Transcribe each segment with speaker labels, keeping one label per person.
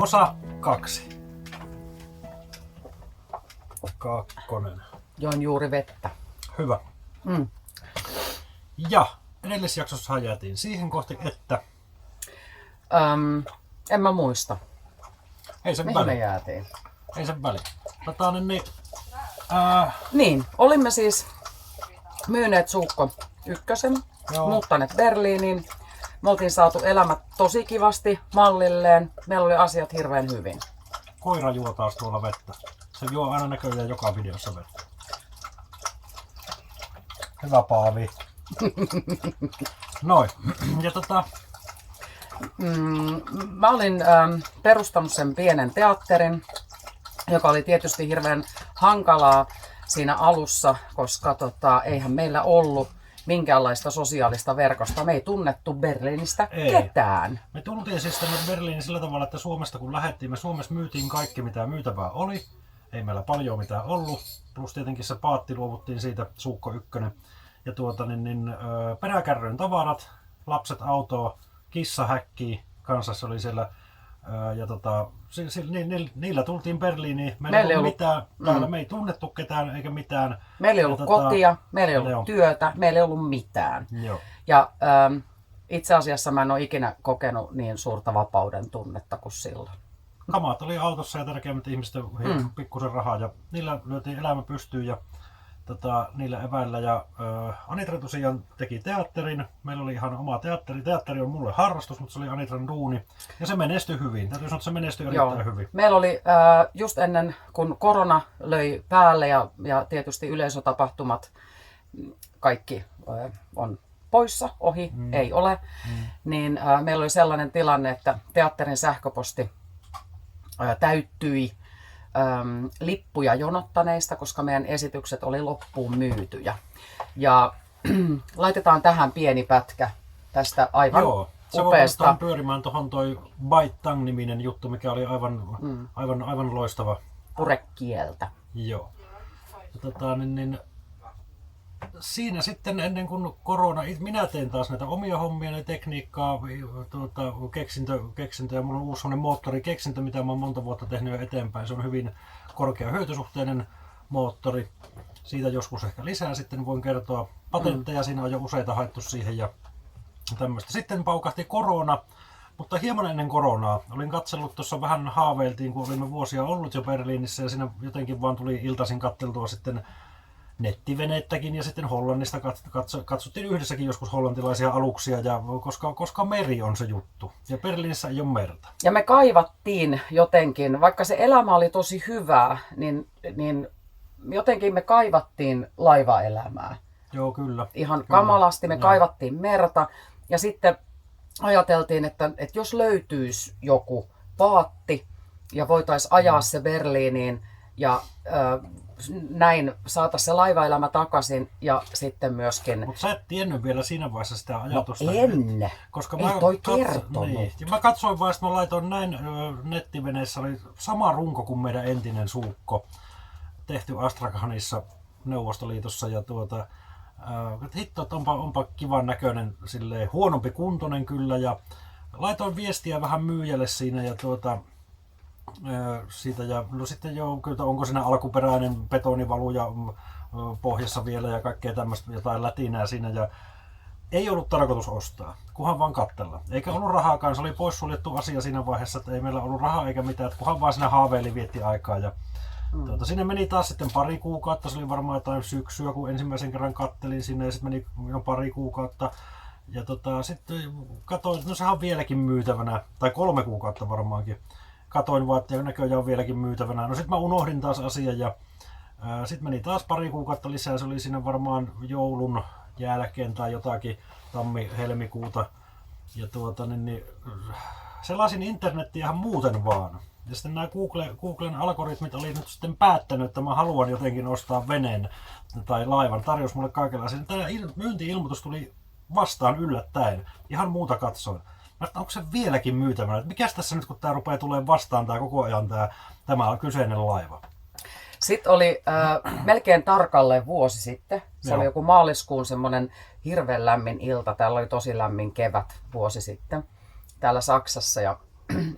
Speaker 1: Osa 2. Kakkonen.
Speaker 2: Join juuri vettä.
Speaker 1: Hyvä. Ja edellisessä jaksossa jäätiin siihen kohti, että...
Speaker 2: En mä muista.
Speaker 1: Ei sen
Speaker 2: Mihin me
Speaker 1: väliin.
Speaker 2: jäätiin?
Speaker 1: Ei sen väliin.
Speaker 2: Niin, olimme siis myyneet Suukko ykkösen,
Speaker 1: Joo.
Speaker 2: muuttaneet Berliiniin. Me oltiin saatu elämä tosi kivasti mallilleen. Meillä oli asiat hirveän hyvin.
Speaker 1: Koira juo taas tuolla vettä. Se juo aina näköjään joka videossa vettä. Hyvä Paavi. Noin. Ja
Speaker 2: Mä olin perustanut sen pienen teatterin, joka oli tietysti hirveän hankalaa siinä alussa, koska eihän meillä ollut minkäänlaista sosiaalista verkosta. Me ei tunnettu Berliinistä ketään.
Speaker 1: Me tultiin siis tänne Berliiniin sillä tavalla, että Suomesta kun lähdettiin, me Suomessa myytiin kaikki mitä myytävää oli. Ei meillä paljon mitään ollut. Plus tietenkin se paatti luovuttiin siitä, Suukko ykkönen. Ja peräkärryn tavarat, lapset autoa, kissa häkkiä kanssa se oli siellä. Ja niillä tultiin Berliiniin. Meillä ei ollut mitään. Täällä me ei tunnettu ketään eikä mitään.
Speaker 2: Meillä ei ollut kotia, meillä ei ollut työtä, meillä ei ollut mitään.
Speaker 1: Joo.
Speaker 2: Ja itse asiassa mä en ole ikinä kokenut niin suurta vapauden tunnetta kuin silloin.
Speaker 1: Kamat oli autossa ja tärkeimmät ihmisten pikkusen rahaa ja niillä lyötiin elämä pystyyn ja niillä eväillä. Ja Anitra tosiaan teki teatterin. Meillä oli ihan oma teatteri. Teatteri on mulle harrastus, mutta se oli Anitran duuni. Ja se menestyi hyvin. Täytyy sanoa, että se menestyi erittäin hyvin.
Speaker 2: Meillä oli just ennen kun korona löi päälle ja tietysti yleisötapahtumat, kaikki on poissa, ohi, ei ole. Niin meillä oli sellainen tilanne, että teatterin sähköposti täyttyi lippuja jonottaneista, koska meidän esitykset oli loppuun myytyjä. Ja laitetaan tähän pieni pätkä tästä aivan upeasta.
Speaker 1: Se voi pyörimään tuohon toi Bite Tang-niminen juttu, mikä oli aivan loistava.
Speaker 2: Purekieltä.
Speaker 1: Joo. Siinä sitten ennen kuin korona, minä teen taas näitä omia hommia, ne tekniikkaa, keksintöjä. Mulla on uusi sellainen moottorikeksintö, mitä mä oon monta vuotta tehnyt jo eteenpäin. Se on hyvin korkea hyötysuhteinen moottori. Siitä joskus ehkä lisää sitten voin kertoa. Patentteja siinä on jo useita haettu siihen ja tämmöistä. Sitten paukahti korona, mutta hieman ennen koronaa. Olin katsellut tuossa vähän haaveiltiin, kun olimme vuosia ollut jo Berliinissä ja siinä jotenkin vaan tuli iltaisin katteltua sitten nettivenettäkin ja sitten Hollannista katsottiin yhdessäkin joskus hollantilaisia aluksia, ja koska meri on se juttu ja Berliinissä ei ole merta.
Speaker 2: Ja me kaivattiin jotenkin, vaikka se elämä oli tosi hyvää, niin jotenkin me kaivattiin laivaelämää.
Speaker 1: Joo, kyllä.
Speaker 2: Ihan kamalasti me kaivattiin merta ja sitten ajateltiin, että jos löytyisi joku paatti ja voitaisiin ajaa se Berliiniin ja näin saataisiin se laivaelämä takaisin ja sitten myöskin...
Speaker 1: Mutta sä et tiennyt vielä siinä vaiheessa sitä ajatusta.
Speaker 2: No en.
Speaker 1: Koska
Speaker 2: ei toi kertonut.
Speaker 1: Niin. Ja mä katsoin vaan, että mä laitoin näin nettiveneessä, oli sama runko kuin meidän entinen Suukko. Tehty Astrakhanissa Neuvostoliitossa ja hitto, että onpa kivan näköinen, silleen huonompi kuntoinen kyllä ja laitoin viestiä vähän myyjälle siinä ja siitä ja no sitten kyllä onko siinä alkuperäinen betonivaluja pohjassa vielä ja kaikkea tämmöistä jotain lätinää siinä ja ei ollut tarkoitus ostaa, kunhan vaan katsella. Eikä ollut rahaakaan, se oli poissuljettu asia siinä vaiheessa, että ei meillä ollut rahaa eikä mitään, että kunhan vaan siinä haaveili vietti aikaa ja siinä meni taas sitten pari kuukautta, se oli varmaan jotain syksyä, kun ensimmäisen kerran kattelin sinne ja sitten meni jo pari kuukautta. Ja sitten katsoin, että no sehän on vieläkin myytävänä, tai 3 kuukautta varmaankin. Katoin vaan, että näköjään on vieläkin myytävänä. No sitten mä unohdin taas asian ja sitten meni taas pari kuukautta lisää, se oli siinä varmaan joulun jälkeen tai jotakin tammi-helmikuuta. Ja selasin internettiä ihan muuten vaan. Ja sitten nämä Googlen algoritmit oli nyt sitten päättänyt, että mä haluan jotenkin ostaa veneen tai laivan. Tarjous mulle kaikenlaisia. Tämä myynti-ilmoitus tuli vastaan yllättäen. Ihan muuta katsoin. Mä sanoin, onko se vieläkin myytävänä? Mikäs tässä nyt, kun tämä rupeaa tulemaan vastaan tää koko ajan tämä kyseinen laiva?
Speaker 2: Sitten oli melkein tarkalleen vuosi sitten. Se oli joku maaliskuun semmoinen hirveän lämmin ilta. Täällä oli tosi lämmin kevät vuosi sitten täällä Saksassa. Ja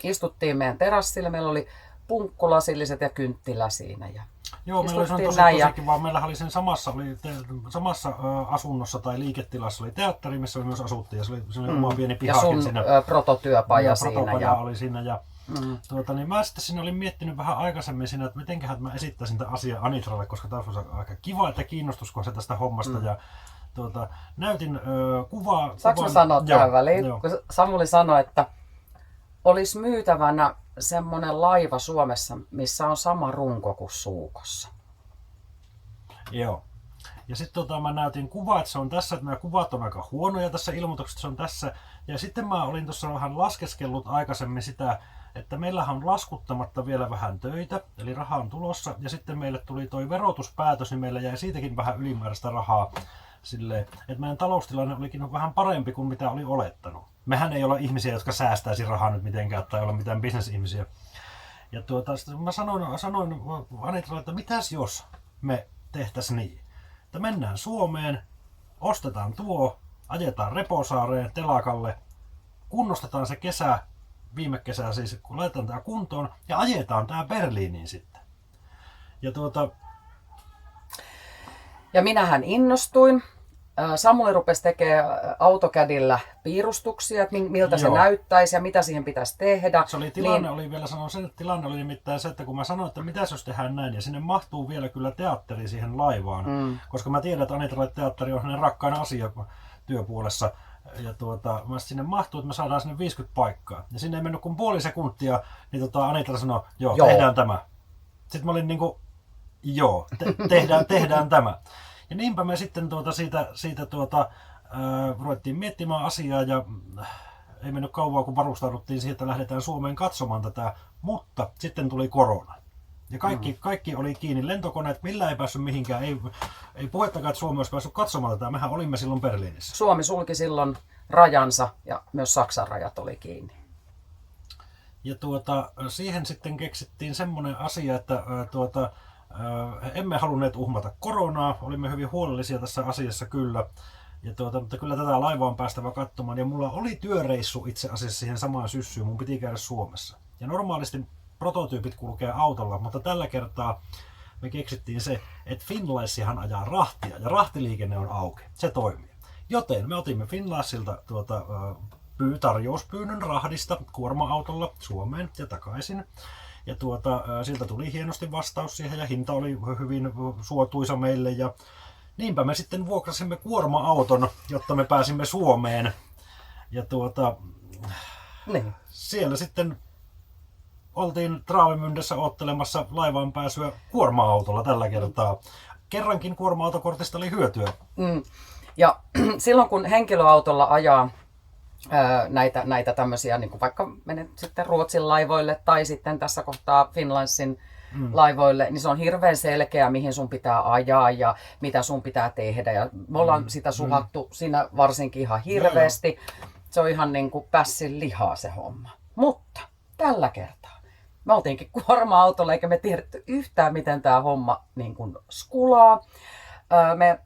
Speaker 2: istuttiin meidän terassille. Meillä oli punkkulasilliset ja kynttilä siinä. Ja
Speaker 1: Joo, meillä oli se
Speaker 2: istuttiin
Speaker 1: tosi,
Speaker 2: näin
Speaker 1: tosi kiva. Meillähän oli sen samassa asunnossa tai liiketilassa oli teatteri, missä me myös asuttiin. Ja se oli oma pieni
Speaker 2: ja
Speaker 1: pihakin
Speaker 2: sun
Speaker 1: siinä.
Speaker 2: prototyöpaja siinä.
Speaker 1: Protopaja oli siinä. Ja, niin mä sitten siinä olin miettinyt vähän aikaisemmin siinä, että mitenköhän mä esittäisin tämän asian Anitralle, koska tämä olisi aika kiva, että kiinnostusko se tästä hommasta. Ja, näytin kuvaa.
Speaker 2: Saanko mä sanoa tähän väliin? Kun Samuli sanoi, että olisi myytävänä semmoinen laiva Suomessa, missä on sama runko kuin Suukossa.
Speaker 1: Joo. Ja sitten mä näytin kuvaa, että se on tässä, että nämä kuvat on aika huonoja tässä ilmoituksessa, se on tässä. Ja sitten mä olin tuossa vähän laskeskellut aikaisemmin sitä, että meillähän on laskuttamatta vielä vähän töitä, eli raha on tulossa. Ja sitten meille tuli toi verotuspäätös, niin meillä jäi siitäkin vähän ylimääräistä rahaa. Silleen, että meidän taloustilanne olikin vähän parempi kuin mitä oli olettanut. Mehän ei olla ihmisiä, jotka säästäisi rahaa nyt mitenkään tai olla mitään bisnesihmisiä. Ja mä sanoin Anitralle, että mitäs jos me tehtäisiin niin, että mennään Suomeen, ostetaan ajetaan Reposaareen, telakalle, kunnostetaan se viime kesä siis, kun laitetaan tää kuntoon ja ajetaan tää Berliiniin sitten.
Speaker 2: Ja minähän innostuin. Samuli rupesi tekemään AutoCADilla piirustuksia, että miltä se näyttäisi ja mitä siihen pitäisi tehdä.
Speaker 1: Se oli tilanne, oli vielä sanon sen, että tilanne oli nimittäin se, että kun mä sanoin, että mitäs jos tehdään näin, ja sinne mahtuu vielä kyllä teatteri siihen laivaan, koska mä tiedän, että Anitralle teatteri on hänen rakkain asia työpuolessa. Ja mä sinne mahtuu, että me saadaan sinne 50 paikkaa. Ja sinne ei mennyt kuin puoli sekuntia, niin Anitra sanoi, joo, tehdään tämä. Sitten mä olin niinku, joo, tehdään tämä. Ja niinpä me sitten siitä ruvettiin miettimään asiaa ja ei mennyt kauan, kun varustauduttiin siihen, että lähdetään Suomeen katsomaan tätä, mutta sitten tuli korona. Ja kaikki oli kiinni, lentokoneet, millä ei päässyt mihinkään, ei puhettakaan, että Suomi olisi päässyt katsomaan tätä, mehän olimme silloin Berliinissä.
Speaker 2: Suomi sulki silloin rajansa ja myös Saksan rajat oli kiinni.
Speaker 1: Ja siihen sitten keksittiin semmoinen asia, että emme halunneet uhmata koronaa, olimme hyvin huolellisia tässä asiassa kyllä. Ja mutta kyllä tätä laivaa on päästävä katsomaan. Ja mulla oli työreissu itse asiassa siihen samaan syssyyn, mun piti käydä Suomessa. Ja normaalisti prototyypit kulkee autolla, mutta tällä kertaa me keksittiin se, että Finlaysihan ajaa rahtia ja rahtiliikenne on auki. Se toimii. Joten me otimme Finlaysilta tarjouspyynnön rahdista kuorma-autolla Suomeen ja takaisin. Ja siltä tuli hienosti vastaus siihen ja hinta oli hyvin suotuisa meille. Ja niinpä me sitten vuokrasimme kuorma-auton, jotta me pääsimme Suomeen. Ja
Speaker 2: niin.
Speaker 1: Siellä sitten oltiin Travemündessä ottelemassa laivaan pääsyä kuorma-autolla tällä kertaa. Kerrankin kuorma-autokortista oli hyötyä.
Speaker 2: Ja silloin kun henkilöautolla ajaa näitä tämmöisiä, niin kuin vaikka menet sitten Ruotsin laivoille tai sitten tässä kohtaa Finlandsin laivoille, niin se on hirveän selkeä, mihin sun pitää ajaa ja mitä sun pitää tehdä. Ja me ollaan sitä suhattu siinä varsinkin ihan hirveästi. Se on ihan niin kuin pässin lihaa se homma. Mutta tällä kertaa me oltiinkin kuorma-autolla eikä me tiedetty yhtään, miten tämä homma niin kuin skulaa. Me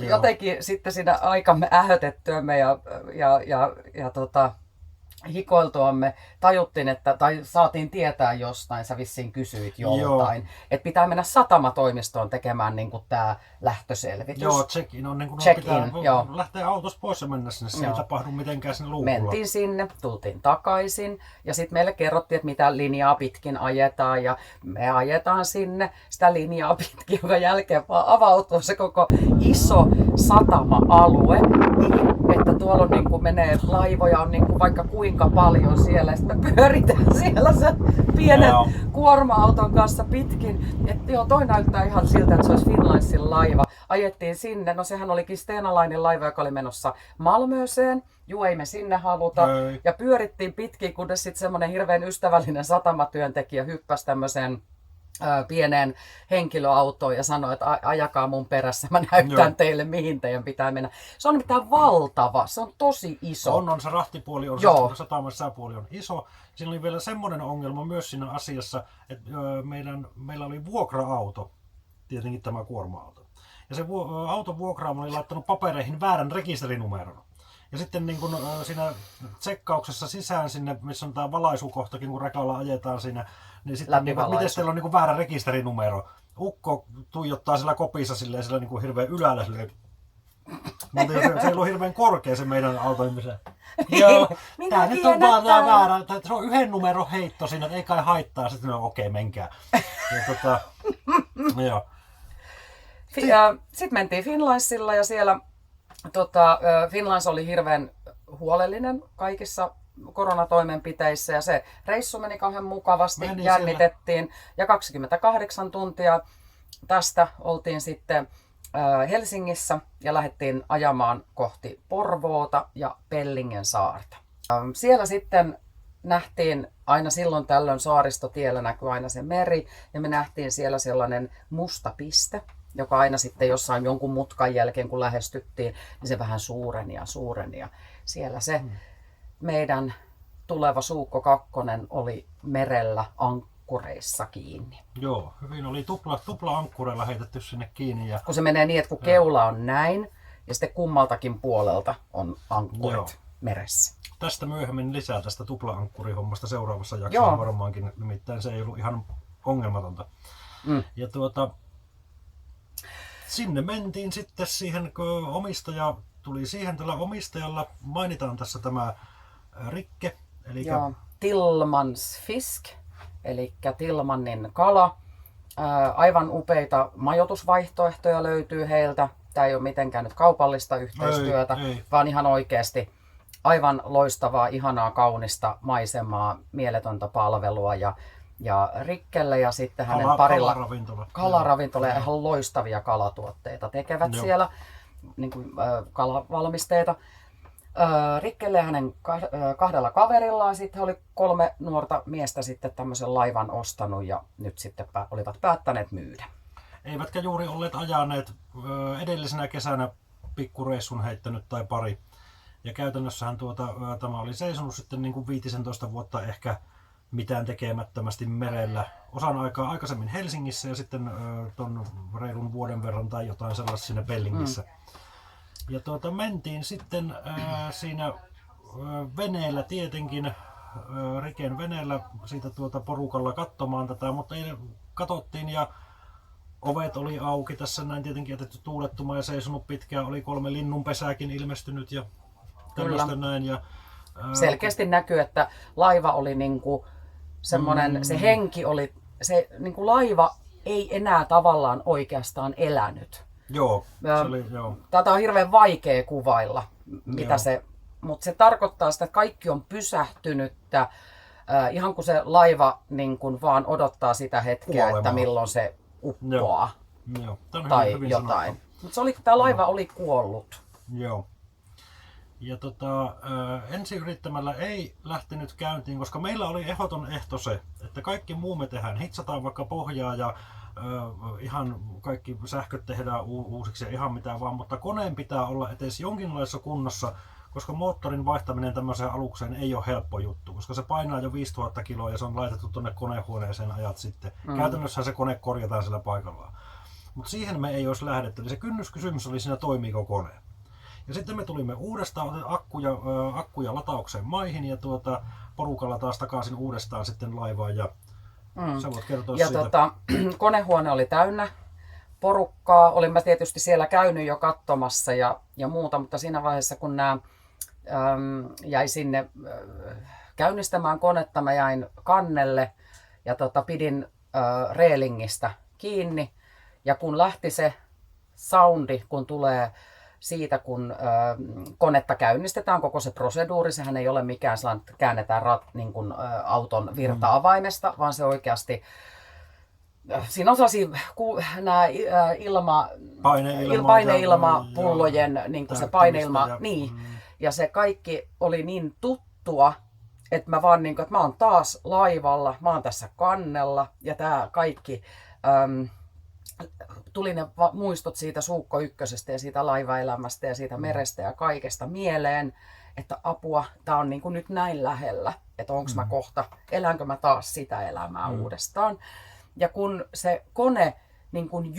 Speaker 2: jotenkin sitten siinä aikamme ähötettyämme ja hikoiltuamme tajuttiin, tai saatiin tietää jostain, sä vissiin kysyit joltain, että pitää mennä satamatoimistoon tekemään niin kuin tämä lähtöselvitys.
Speaker 1: Joo, check-in on niin kuin pitää lähteä autosta pois ja mennä sinne, se ei tapahdu mitenkään sinne luukulla.
Speaker 2: Mentiin sinne, tultiin takaisin ja sitten meille kerrottiin, että mitä linjaa pitkin ajetaan ja me ajetaan sinne sitä linjaa pitkin, jonka jälkeen vaan avautuu se koko iso satama-alue niin, että tuolla on niin kuin menee laivoja on niin kuin vaikka kuinka paljon siellä ja sitten me pyöritään siellä sen pienen kuorma-auton kanssa pitkin. Että joo, toi näyttää ihan siltä, että se olisi Finlandsin laiva. Ajettiin sinne, no sehän olikin Stena Linen laiva, joka oli menossa Malmöseen. Juu, ei me sinne haluta. Ja pyörittiin pitkin, kunnes sitten semmoinen hirveän ystävällinen satamatyöntekijä hyppäsi tämmöiseen pieneen henkilöautoon ja sanoi, että ajakaa mun perässä, mä näytän teille mihin teidän pitää mennä. Se on nimittäin valtava, se on tosi iso.
Speaker 1: On se rahtipuoli, on sataman sisäpuoli on iso. Siinä oli vielä semmoinen ongelma myös siinä asiassa, että meillä oli vuokra-auto, tietenkin tämä kuorma-auto. Ja se auton vuokraama oli laittanut papereihin väärän rekisterinumeron. Ja sitten niin kun, siinä tsekkauksessa sisään sinne, missä on tämä valaisukohtakin, kun rekalla ajetaan siinä, niin sitten niin, miten teillä on niin väärä rekisterinumero. Ukko tuijottaa sillä kopissa silleen, sillä niin hirveän ylällä silleen. Mutta se ei ollut hirveän korkea se meidän auto. Joo, tää nyt on vaan tää väärä. Se on yhden numero heitto siinä, että ei kai haittaa. Sitten no okei, menkää. Joo.
Speaker 2: Sitten mentiin Finlandsilla ja siellä Finlands oli hirveän huolellinen kaikissa koronatoimenpiteissä ja se reissu meni kauhean mukavasti, jännitettiin ja 28 tuntia tästä oltiin sitten Helsingissä ja lähdettiin ajamaan kohti Porvoota ja Pellingen saarta. Siellä sitten nähtiin aina silloin tällöin saaristotiellä näkyy aina se meri ja me nähtiin siellä sellainen musta piste, joka aina sitten jossain jonkun mutkan jälkeen kun lähestyttiin, niin se vähän suureni ja siellä se meidän tuleva Suukko 2 oli merellä ankkureissa kiinni.
Speaker 1: Joo, hyvin oli tupla ankkureilla heitetty sinne kiinni. Ja...
Speaker 2: Kun se menee niin, että kun keula on näin ja sitten kummaltakin puolelta on ankkurit meressä.
Speaker 1: Tästä myöhemmin lisää tästä tupla-ankkurihommasta seuraavassa jaksossa varmaankin, nimittäin se ei ollut ihan ongelmatonta. Ja sinne mentiin sitten siihen, kun omistaja tuli siihen, tällä omistajalla mainitaan tässä tämä Rikke. Eli
Speaker 2: Tillmans Fisk, eli Tillmannin kala. Aivan upeita majoitusvaihtoehtoja löytyy heiltä. Tämä ei ole mitenkään nyt kaupallista yhteistyötä, ei. Vaan ihan oikeasti aivan loistavaa, ihanaa, kaunista maisemaa, mieletöntä palvelua ja Rikkelle ja sitten hänen parilla kalaravintola ja ihan loistavia kalatuotteita tekevät siellä, niin kuin kalavalmisteita. Rikkelle ja hänen kahdella kaverillaan sitten oli 3 nuorta miestä sitten tämmöisen laivan ostanut ja nyt sitten olivat päättäneet myydä.
Speaker 1: Eivätkä juuri olleet ajaneet edellisenä kesänä pikkureissun heittänyt tai pari. Ja käytännössähän tämä oli seisonut sitten niin kuin 15 vuotta ehkä mitään tekemättömästi merellä. Osan aikaa aikaisemmin Helsingissä ja sitten ton reilun vuoden verran tai jotain sellaista siinä Pellingissä. Ja mentiin sitten siinä veneellä tietenkin, Riken veneellä siitä porukalla katsomaan tätä, mutta katsottiin ja ovet oli auki, tässä näin tietenkin jätetty tuulettumaan ja seisonut pitkään, oli 3 linnunpesääkin ilmestynyt ja tämmöistä näin. Ja,
Speaker 2: selkeästi näkyy, että laiva oli niinku semmoinen, se henki oli, se niinku laiva ei enää tavallaan oikeastaan elänyt.
Speaker 1: Joo, se oli, joo.
Speaker 2: Tätä on hirveän vaikea kuvailla, mitä mutta se tarkoittaa sitä, että kaikki on pysähtynyttä, ihan kun se laiva niin kun vaan odottaa sitä hetkeä, että milloin se uppoaa tai hyvin jotain. Mutta tämä laiva oli kuollut.
Speaker 1: Joo. Ja ensi yrittämällä ei lähtenyt käyntiin, koska meillä oli ehdoton ehto se, että kaikki muu me tehdään. Hitsataan vaikka pohjaa ja ihan kaikki sähköt tehdään uusiksi ja ihan mitä vaan, mutta koneen pitää olla edes jonkinlaisessa kunnossa, koska moottorin vaihtaminen tämmöiseen alukseen ei ole helppo juttu, koska se painaa jo 5000 kiloa ja se on laitettu tuonne konehuoneeseen ajat sitten. Käytännössä se kone korjataan sillä paikallaan. Mutta siihen me ei olisi lähdetty, eli se kynnyskysymys oli siinä, toimiiko kone. Ja sitten me tulimme uudestaan akkuja lataukseen maihin ja porukalla taas takaisin uudestaan sitten laivaan ja sä voit kertoa
Speaker 2: ja
Speaker 1: siitä.
Speaker 2: Konehuone oli täynnä porukkaa. Olin mä tietysti siellä käynyt jo katsomassa ja muuta, mutta siinä vaiheessa kun nämä jäi sinne käynnistämään konetta, mä jäin kannelle ja pidin reelingistä kiinni. Ja kun lähti se soundi, kun tulee siitä, kun konetta käynnistetään, koko se proseduuri, sehän ei ole mikään sellainen, että käännetään niin kuin, auton virta-avaimesta, vaan se oikeasti, siinä on sellaisia nämä paineilmapullojen, niin kuin se paineilma, ja se kaikki oli niin tuttua, että mä vaan niin kuin, että mä oon taas laivalla, mä oon tässä kannella, ja tää kaikki, tuli ne muistot siitä Suukko ykkösestä ja siitä laivaelämästä ja siitä merestä ja kaikesta mieleen, että apua, tää on niin kuin nyt näin lähellä, että onko mä kohta, elänkö mä taas sitä elämää uudestaan. Ja kun se kone niin kuin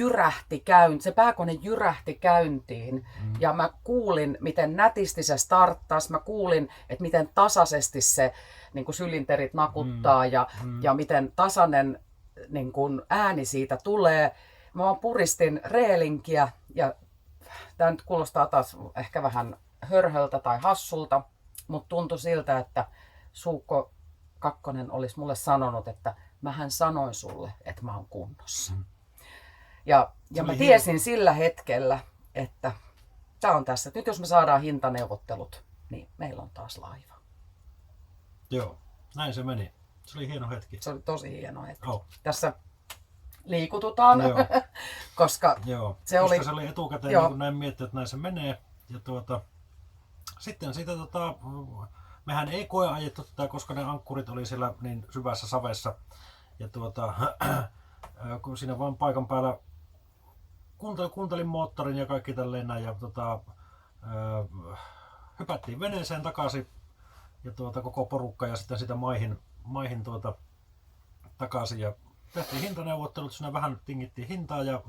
Speaker 2: se pääkone jyrähti käyntiin ja mä kuulin, miten nätisti se starttasi, mä kuulin, että miten tasaisesti se niin kuin sylinterit nakuttaa ja miten tasainen niin kuin ääni siitä tulee. Mä vaan puristin reelinkiä ja tämä nyt kuulostaa taas ehkä vähän hörhöltä tai hassulta, mutta tuntui siltä, että Suukko Kakkonen olisi mulle sanonut, että mähän sanoin sulle, että mä oon kunnossa. Ja mä tiesin sillä hetkellä, että tämä on tässä. Nyt jos me saadaan hintaneuvottelut, niin meillä on taas laiva.
Speaker 1: Joo, näin se meni. Se oli hieno hetki.
Speaker 2: Se oli tosi hieno hetki.
Speaker 1: Oh.
Speaker 2: Tässä liikututaan,
Speaker 1: Joo.
Speaker 2: koska
Speaker 1: se oli etukäteen,
Speaker 2: joo.
Speaker 1: niin kun näin miettii, että näin se menee. Ja sitten siitä, mehän ei koeajettu tätä, koska ne ankkurit oli siellä niin syvässä savessa. Ja kun siinä vaan paikan päällä kuuntelin moottorin ja kaikki tälleen näin. Ja hypättiin veneeseen takaisin. Ja koko porukka ja sitten sitä maihin takaisin. Ja tehtiin hintaneuvottelut, siinä vähän tingittiin hintaa ja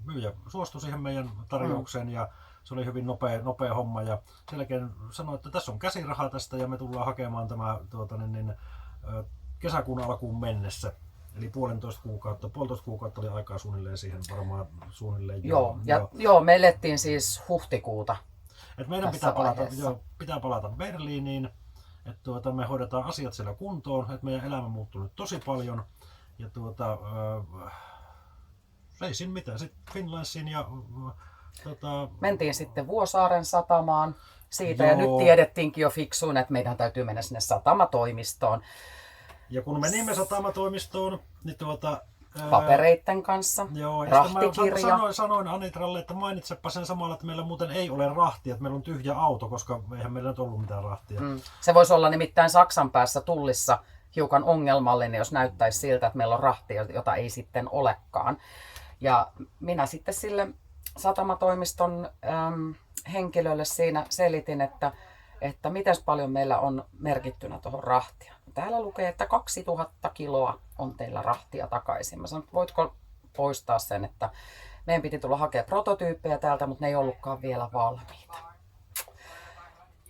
Speaker 1: myyjä suostui siihen meidän tarjoukseen ja se oli hyvin nopea homma ja sen jälkeen sanoi, että tässä on käsiraha tästä ja me tullaan hakemaan tämä kesäkuun alkuun mennessä. Eli puolitoista kuukautta oli aikaa suunnilleen siihen varmaan suunnilleen.
Speaker 2: Joo, me elettiin siis huhtikuuta.
Speaker 1: Et meidän pitää palata Berliiniin. Että me hoidetaan asiat siellä kuntoon, että meidän elämä muuttuu nyt tosi paljon. Ja ei siinä mitään. Sitten Finlandsiin ja
Speaker 2: mentiin sitten Vuosaaren satamaan siitä ja nyt tiedettiinkin jo fiksuun, että meidän täytyy mennä sinne satamatoimistoon.
Speaker 1: Ja kun menimme satamatoimistoon, niin
Speaker 2: papereitten kanssa, rahtikirja.
Speaker 1: Sanoin Anitralle, että mainitsepa sen samalla, että meillä muuten ei ole rahtia, että meillä on tyhjä auto, koska eihän meillä nyt ollut mitään rahtia.
Speaker 2: Se voisi olla nimittäin Saksan päässä tullissa hiukan ongelmallinen, jos näyttäisi siltä, että meillä on rahtia, jota ei sitten olekaan. Ja minä sitten sille satamatoimiston henkilölle siinä selitin, että miten paljon meillä on merkittynä tuohon rahtia. Täällä lukee, että 2000 kiloa on teillä rahtia takaisin. Mä sanoin, että voitko poistaa sen, että meidän piti tulla hakea prototyyppejä täältä, mutta ne ei ollutkaan vielä valmiita.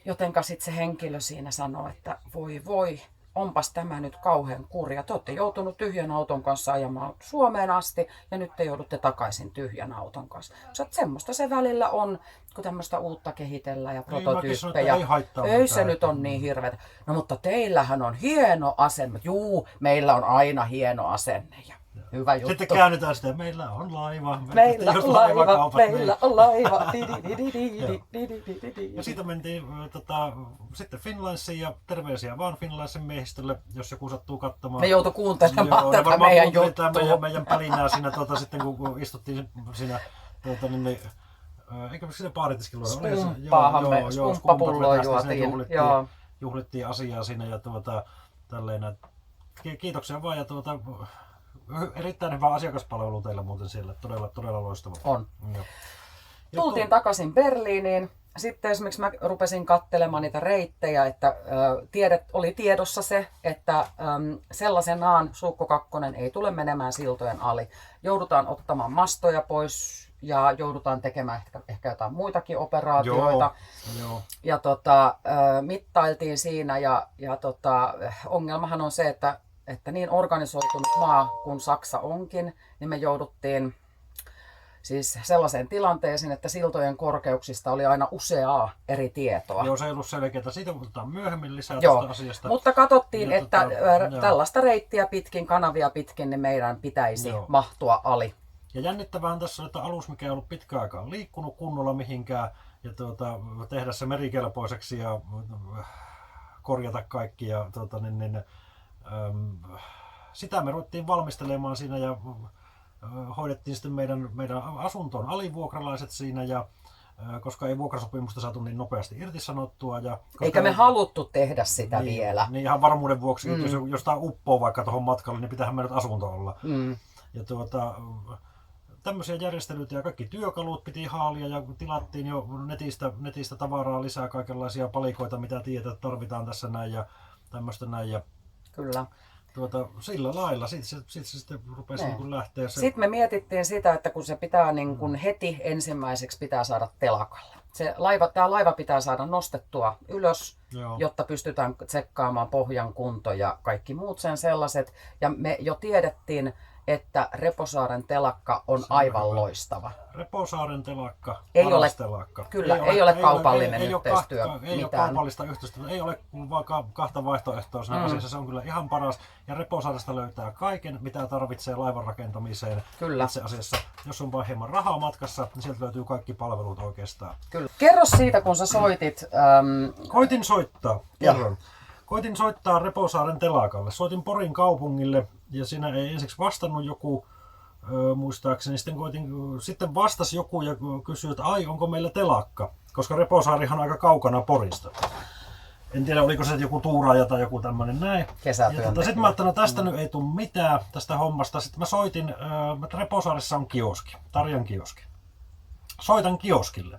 Speaker 2: Jotenka sitten se henkilö siinä sanoi, että voi, onpas tämä nyt kauhean kurja. Te olette joutunut tyhjän auton kanssa ajamaan Suomeen asti ja nyt te joudutte takaisin tyhjän auton kanssa. Semmoista se välillä on, kun tämmöistä uutta kehitellään ja prototyyppejä. Ei se nyt on niin hirveätä. No mutta teillähän on hieno asenne. Juu, meillä on aina hieno asenne. Ja hyvä juttu.
Speaker 1: Sitten käännytään sitä, meillä on laiva.
Speaker 2: Meillä on laiva.
Speaker 1: Ja siitä mentiin sitten Finlandsiin ja terveisiä vaan Finlandsin miehistölle, jos joku sattuu katsomaan.
Speaker 2: Ne joutu kuuntelemaan tätä meidän juttua.
Speaker 1: Meidän pälinää siinä sitten kun istuttiin siinä eikä siinä baaritiskillä
Speaker 2: ole. Skumppapulloa juotiin.
Speaker 1: Juhlittiin asiaa siinä ja tälleen. Kiitoksia vaan ja erittäin hyvä asiakaspalvelu teillä muuten siellä. Todella loistava.
Speaker 2: On. Tultiin takaisin Berliiniin. Sitten esimerkiksi mä rupesin katselemaan niitä reittejä, että oli tiedossa se, että sellaisenaan Suukko Kakkonen ei tule menemään siltojen ali. Joudutaan ottamaan mastoja pois ja joudutaan tekemään ehkä jotain muitakin operaatioita.
Speaker 1: Joo.
Speaker 2: Ja mittailtiin siinä ja ongelmahan on se, että niin organisoitunut maa kuin Saksa onkin, niin me jouduttiin siis sellaiseen tilanteeseen, että siltojen korkeuksista oli aina useaa eri tietoa.
Speaker 1: Joo, se ei ollut selkeää. Siitä otetaan myöhemmin lisää tästä asiasta.
Speaker 2: Mutta katsottiin, että tällaista reittiä pitkin, kanavia pitkin, niin meidän pitäisi mahtua ali.
Speaker 1: Ja jännittävää on tässä, että alus, mikä ei ollut pitkään aikaan liikkunut kunnolla mihinkään, ja tehdä se merikelpoiseksi ja korjata kaikki. Ja, sitä me ruvettiin valmistelemaan siinä ja hoidettiin sitten meidän asuntoon alivuokralaiset siinä, ja koska ei vuokrasopimusta saatu niin nopeasti irtisanottua.
Speaker 2: Eikä me haluttu tehdä sitä vielä.
Speaker 1: Niin ihan varmuuden vuoksi, jos jostain uppoo vaikka tuohon matkalle, niin pitäähän meidät asunto olla. Ja tämmöisiä järjestelyitä ja kaikki työkalut piti haalia ja tilattiin jo netistä tavaraa lisää, kaikenlaisia palikoita, mitä tiedät, tarvitaan tässä näin ja tämmöistä näin.
Speaker 2: Kyllä.
Speaker 1: sillä lailla, sitten se sitten rupesi niin lähteä.
Speaker 2: Sitten me mietittiin sitä, että kun se pitää niin kun heti ensimmäiseksi pitää saada telakalle. Tämä laiva pitää saada nostettua ylös, jotta pystytään tsekkaamaan pohjan kunto ja kaikki muut sen sellaiset. Ja me jo tiedettiin, että Reposaaren telakka on aivan loistava.
Speaker 1: Reposaaren telakka,
Speaker 2: ei ole,
Speaker 1: telakka.
Speaker 2: Kyllä, ei ole kaupallinen yhteistyö.
Speaker 1: Ei ole kaupallista yhteistyötä, ei ole vaan kahta vaihtoehtoa siinä asiassa. Se on kyllä ihan paras. Ja Reposaaresta löytää kaiken, mitä tarvitsee laivan rakentamiseen.
Speaker 2: Kyllä.
Speaker 1: Itse asiassa, jos on vaan hieman rahaa matkassa, niin sieltä löytyy kaikki palvelut oikeastaan.
Speaker 2: Kyllä. Kerro siitä, kun sä soitit.
Speaker 1: Koitin soittaa, kerron. Koitin soittaa Reposaaren telakalle. Soitin Porin kaupungille ja siinä ei ensiksi vastannut joku, muistaakseni. Sitten vastasi joku ja kysyi, että onko meillä telakka? Koska Reposaarihan on aika kaukana Porista. En tiedä, oliko se joku tuuraaja tai joku tämmöinen näin. Sitten mä ajattelin, että tästä nyt ei tule mitään tästä hommasta. Sitten mä soitin, että Reposaaressa on kioski, Tarjan kioski. Soitan kioskille.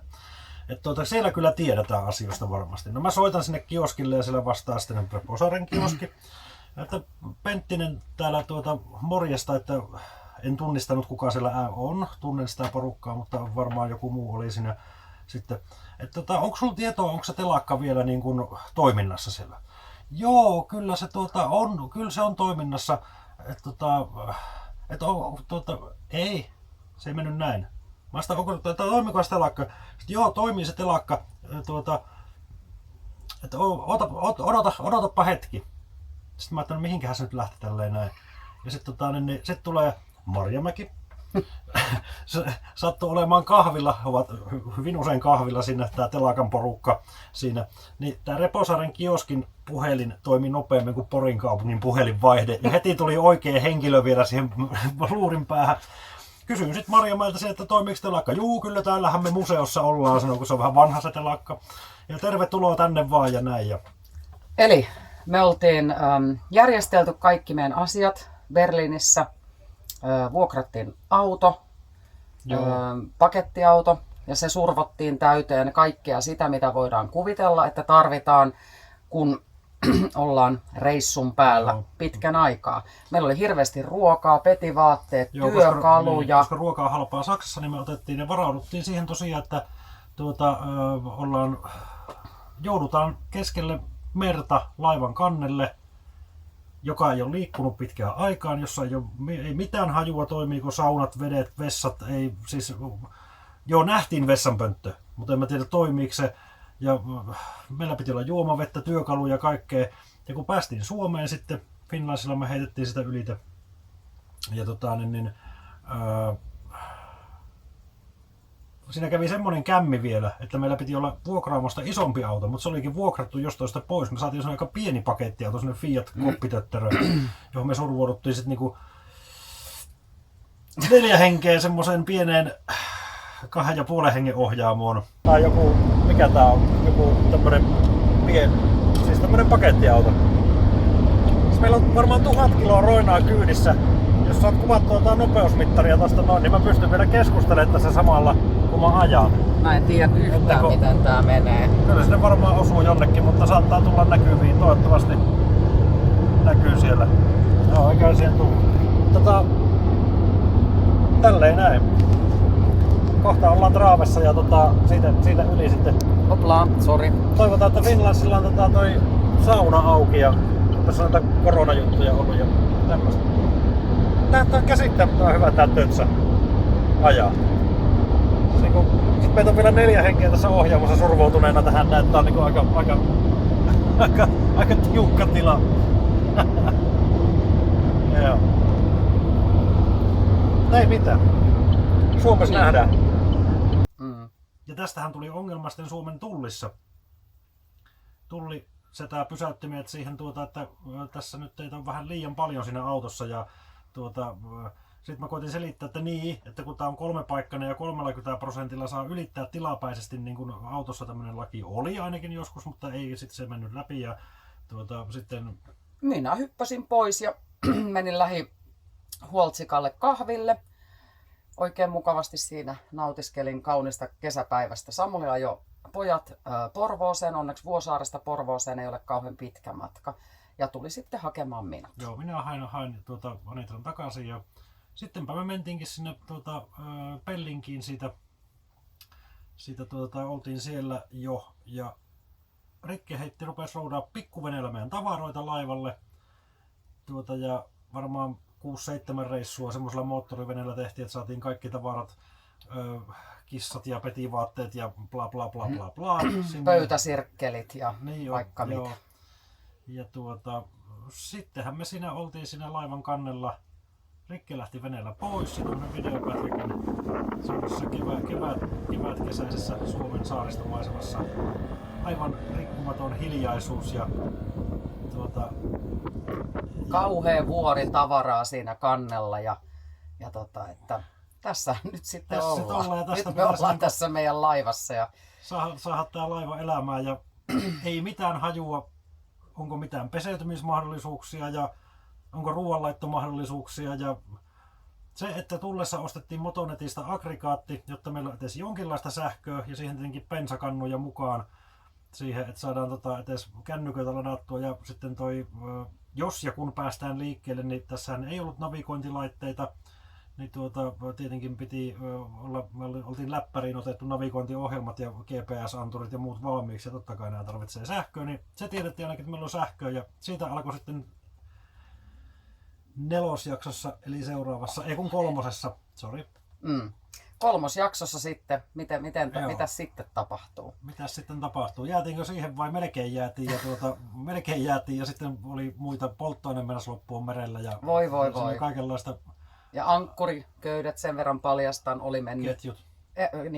Speaker 1: Että siellä kyllä tiedetään asioista varmasti. No mä soitan sinne kioskille ja siellä vastaa sitten Reposaaren kioski. Että Penttinen täällä morjesta, että en tunnistanut kuka siellä on. Tunnen sitä porukkaa, mutta varmaan joku muu oli siinä sitten. Että onko sulla tietoa, onko se telakka vielä niin kuin toiminnassa siellä? Joo, kyllä se on, kyllä se on toiminnassa. Ei, se ei mennyt näin. Mä sitä, toimiko se telakka? Sitten, joo, toimii se telakka. Odotapa hetki. Sitten mä ajattelin, mihinkähän se nyt lähti tälleen näin. Ja sitten sit tulee Marjamäki. Se sattuu olemaan kahvilla, ovat hyvin usein kahvilla siinä, tää telakan porukka siinä. Niin tää Reposaaren kioskin puhelin toimi nopeammin kuin Porin kaupungin puhelinvaihde. Ja heti tuli oikea henkilö vielä siihen luurin päähän. Kysyin sitten Marjamäeltä, että toimiiko telakka. Juu, kyllä täällähän me museossa ollaan, sanoo, kun se on vähän vanha se telakka. Ja tervetuloa tänne vaan ja näin.
Speaker 2: Eli me oltiin järjestelty kaikki meidän asiat Berliinissä. Vuokrattiin auto, pakettiauto, ja se survottiin täyteen kaikkea sitä, mitä voidaan kuvitella, että tarvitaan, kun ollaan reissun päällä pitkän aikaa. Meillä oli hirveästi ruokaa, petivaatteet, työkaluja.
Speaker 1: Koska ruokaa on halpaa Saksassa, niin me otettiin ja varauduttiin siihen tosiaan, että joudutaan keskelle merta laivan kannelle, joka ei ole liikkunut pitkään aikaan, jossa ei mitään hajua, toimiiko saunat, vedet, vessat, ei siis, nähtiin vessanpönttö, mutta en mä tiedä toimiiko se, ja meillä piti olla juomavettä, työkaluja ja kaikkea, ja kun päästiin Suomeen sitten, Finlandsilla me heitettiin sitä ylitä, ja siinä kävi semmoinen kämmi vielä, että meillä piti olla vuokraamosta isompi auto, mutta se olikin vuokrattu jostain sitä pois. Me saatiin aika pieni pakettiauto, semmoinen Fiat koppitötterö, johon me survuoduttiin sitten niinku 4 henkeä semmoiseen pieneen 2,5 hengen ohjaamoon. Tai joku, mikä tää on? Joku tämmönen siis tämmönen pakettiauto. Siis meillä on varmaan 1000 kiloa roinaa kyydissä. Jos saat kuvattua nopeusmittaria tosta noin, niin mä pystyn vielä keskustelemaan tässä samalla, kun mä ajan.
Speaker 2: Mä en tiedä yhtään, miten tää menee.
Speaker 1: Kyllä se varmaan osuu jonnekin, mutta saattaa tulla näkyviin. Toivottavasti näkyy siellä. Joo, eikä siihen tullut. Tälleen näin. Kohta ollaan Traavessa ja siitä yli sitten.
Speaker 2: Hoplaa, sori.
Speaker 1: Toivotaan, että Finlandsilla on toi sauna auki ja tässä on näitä koronajuttuja ollut ja tämmöistä. Tää on käsittämättömän hyvä tää tötsä ajaa. Sitten meitä on vielä 4 henkeä tässä ohjaamossa survoutuneena tähän näin, tää on niinku aika tiukka tila. Joo. Ei mitään. Suomessa nähdään. Ja tästähän tuli ongelma sitten Suomen tullissa. Tulli setä pysäytti meidät siihen, että tässä nyt teitä on vähän liian paljon siinä autossa. Ja sitten mä koitin selittää, että kun tää on 3-paikkainen ja 30% saa ylittää tilapäisesti, niin kuin autossa tämmöinen laki oli ainakin joskus, mutta ei sitten se mennyt läpi. Ja sitten...
Speaker 2: Minä hyppäsin pois ja menin Huoltsikalle kahville. Oikein mukavasti siinä nautiskelin kaunista kesäpäivästä. Samuli ajoi pojat Porvooseen, onneksi Vuosaaresta Porvooseen ei ole kauhean pitkä matka. ja tuli sitten hakemaan minut.
Speaker 1: Joo, minä hain Anitran takaisin ja sittenpä me mentiinkin sinne Pellinkiin siitä oltiin siellä jo ja Rikke rupesi roudaa pikkuveneellä meidän tavaroita laivalle ja varmaan 6-7 reissua semmoisella moottoriveneellä tehtiin, että saatiin kaikki tavarat, kissat ja petivaatteet ja bla bla bla bla bla.
Speaker 2: Pöytäsirkkelit ja
Speaker 1: niin
Speaker 2: vaikka mitä.
Speaker 1: Ja sittenhän me oltiin siinä laivan kannella. Rikke lähti veneellä pois, sitten on videopätkäkin semmoisessa kevätkesäisessä Suomen saaristomaisemassa. Aivan rikkumaton hiljaisuus ja
Speaker 2: kauhea vuori tavaraa siinä kannella ja että tässä nyt sitten
Speaker 1: tässä
Speaker 2: ollaan.
Speaker 1: Ja
Speaker 2: Nyt me ollaan tässä meidän laivassa. Ja
Speaker 1: saada tämä laiva elämään ja ei mitään hajua, onko mitään peseytymismahdollisuuksia ja onko ruoanlaittomahdollisuuksia ja se, että tullessa ostettiin Motonetista aggregaatti, jotta meillä on edes jonkinlaista sähköä ja siihen tietenkin bensakannuja mukaan siihen, että saadaan edes kännyköitä ladattua ja sitten jos ja kun päästään liikkeelle, niin tässähän ei ollut navigointilaitteita, niin tietenkin piti olla, me oltiin läppäriin otettu navigointiohjelmat ja GPS-anturit ja muut valmiiksi ja totta kai nämä tarvitsee sähköä, niin se tiedettiin ainakin, että meillä on sähköä ja siitä alkoi sitten 4. jaksossa, eli seuraavassa, ei kun 3. sori.
Speaker 2: 3. jaksossa sitten, mitä sitten tapahtuu?
Speaker 1: Mitäs sitten tapahtuu? Jäätiinkö siihen vai melkein jäätiin ja sitten oli muita polttoaine mennessä loppuun merellä ja
Speaker 2: voi.
Speaker 1: kaikenlaista.
Speaker 2: Ja ankkuriköydet sen verran paljastan oli mennyt.
Speaker 1: Ketjut.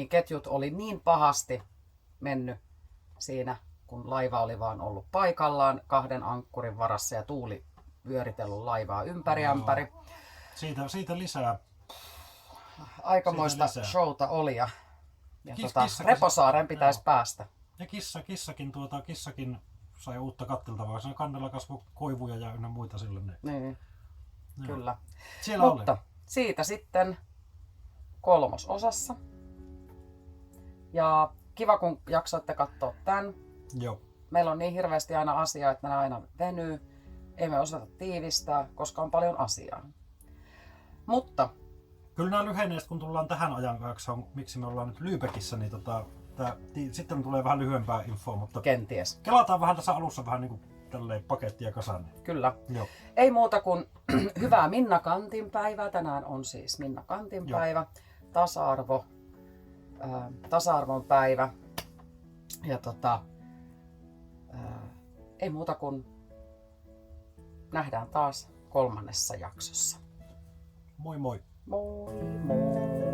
Speaker 2: Ketjut oli niin pahasti mennyt siinä, kun laiva oli vaan ollut paikallaan 2 ankkurin varassa ja tuuli vyöritellyt laivaa ämpäri.
Speaker 1: Siitä lisää.
Speaker 2: Aikamoista showta oli ja Reposaaren pitäisi päästä.
Speaker 1: Ja kissakin sai uutta katteltavaa. Siinä kannella kasvoi koivuja ja ynnä muita sille.
Speaker 2: Niin, kyllä.
Speaker 1: Siellä
Speaker 2: Mutta
Speaker 1: oli.
Speaker 2: Siitä sitten 3. osassa. Ja kiva kun jaksoitte katsoa tämän.
Speaker 1: Joo.
Speaker 2: Meillä on niin hirveästi aina asiaa, että ne aina venyy. Ei me osata tiivistää, koska on paljon asiaa. Mutta
Speaker 1: kyllä nämä lyhenee, kun tullaan tähän ajanjaksoon, miksi me ollaan nyt Lübeckissä, niin sitten tulee vähän lyhyempää infoa, mutta
Speaker 2: kenties.
Speaker 1: kelataan vähän tässä alussa vähän niin kuin tälleen pakettia kasaan. Niin.
Speaker 2: Kyllä.
Speaker 1: Joo.
Speaker 2: Ei muuta kuin hyvää Minna Kantin päivää. Tänään on siis Minna Kantin päivä. Tasa-arvon päivä. Ja ei muuta kuin nähdään taas 3. jaksossa.
Speaker 1: Moi moi!
Speaker 2: Moi moi!